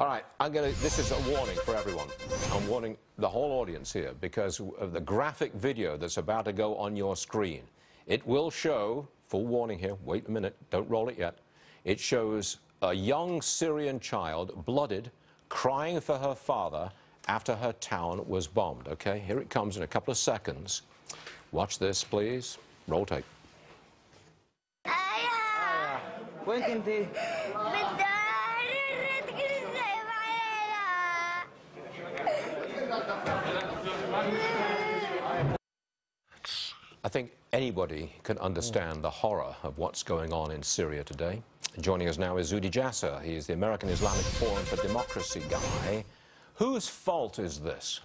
All right, this is a warning for everyone. I'm warning the whole audience here because of the graphic video that's about to go on your screen. It will show, full warning here, wait a minute, don't roll it yet. It shows a young Syrian child, blooded, crying for her father after her town was bombed, okay? Here it comes in a couple of seconds. Watch this, please. Roll tape. I think anybody can understand the horror of what's going on in Syria today. Joining us now is Jasser. He is the American Islamic Forum for Democracy guy. Whose fault is this?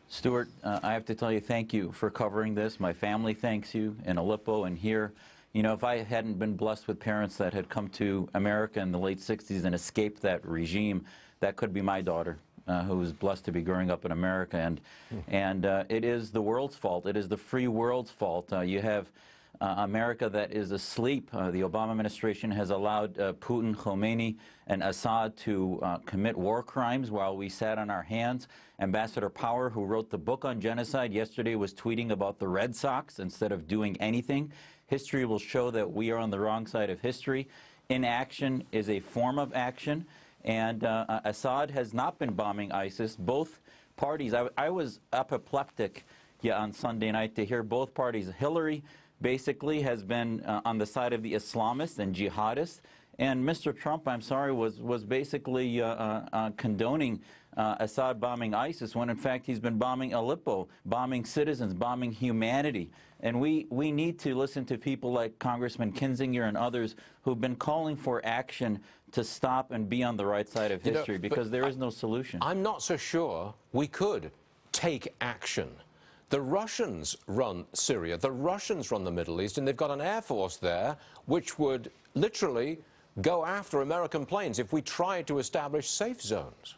Stuart, I have to tell you, thank you for covering this. My family thanks you in Aleppo and here. You know, if I hadn't been blessed with parents that had come to America in the late 60s and escaped that regime, that could be my daughter. Who was blessed to be growing up in America, and it is the world's fault. It is the free world's fault. You have America that is asleep. The Obama administration has allowed Putin, Khomeini, and Assad to commit war crimes while we sat on our hands. Ambassador Power, who wrote the book on genocide yesterday, was tweeting about the Red Sox instead of doing anything. History will show that we are on the wrong side of history. Inaction is a form of action. And Assad has not been bombing ISIS. Both parties, I was apoplectic on Sunday night to hear both parties. Hillary basically has been on the side of the Islamists and jihadists. And Mr. Trump, I'm sorry, was basically condoning Assad bombing ISIS when in fact he's been bombing Aleppo, bombing citizens, bombing humanity. And we need to listen to people like Congressman Kinzinger and others who've been calling for action to stop and be on the right side of history, because there is no solution. I'm not so sure we could take action. The Russians run Syria, the Russians run the Middle East, and they've got an air force there which would literally go after American planes if we tried to establish safe zones.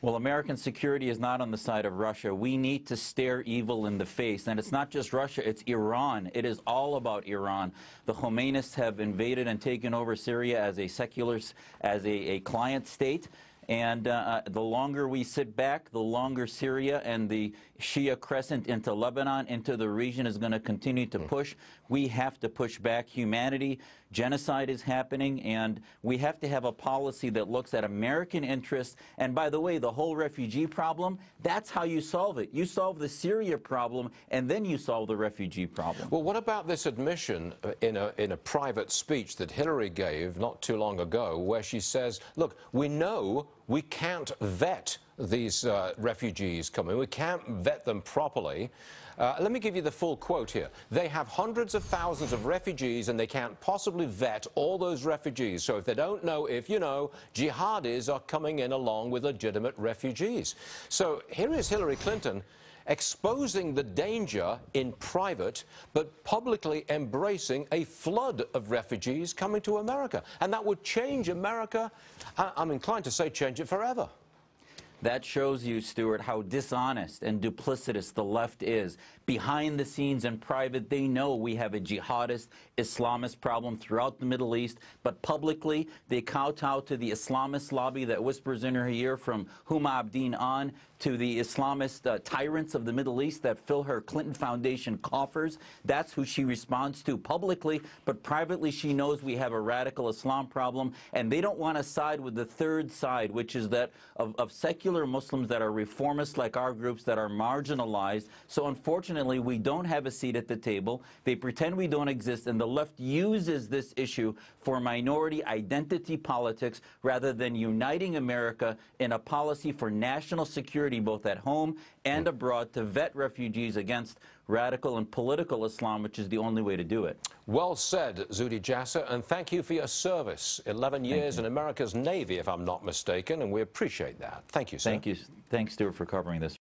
Well, American security is not on the side of Russia. We need to stare evil in the face. And it's not just Russia, it's Iran. It is all about Iran. The Khomeinists have invaded and taken over Syria as a secular, as a client state. And the longer we sit back, the longer Syria and the Shia crescent into Lebanon, into the region is going to continue to push. We have to push back. Humanity, genocide is happening, and we have to have a policy that looks at American interests. And by the way, the whole refugee problem, that's how you solve it. You solve the Syria problem, and then you solve the refugee problem. Well, what about this admission in a private speech that Hillary gave not too long ago, where she says, look, we know we can't vet these refugees coming. We can't vet them properly. Let me give you the full quote here. They have hundreds of thousands of refugees and they can't possibly vet all those refugees. So if they don't know if, you know, jihadis are coming in along with legitimate refugees. So here is Hillary Clinton exposing the danger in private, but publicly embracing a flood of refugees coming to America. And that would change America, I'm inclined to say change it forever. That shows you, Stuart, how dishonest and duplicitous the left is. Behind the scenes in private, they know we have a jihadist, Islamist problem throughout the Middle East, but publicly, they kowtow to the Islamist lobby that whispers in her ear, from Huma Abedin on to the Islamist tyrants of the Middle East that fill her Clinton Foundation coffers. That's who she responds to publicly, but privately she knows we have a radical Islam problem, and they don't want to side with the third side, which is that of secular Muslims that are reformists like our groups that are marginalized. So unfortunately, we don't have a seat at the table. They pretend we don't exist, and the left uses this issue for minority identity politics rather than uniting America in a policy for national security both at home and abroad to vet refugees against radical and political Islam, which is the only way to do it. Well said, Jasser, and thank you for your service. 11 years in America's Navy, if I'm not mistaken, and we appreciate that. Thank you, sir. Thank you. Thanks, Stuart, for covering this.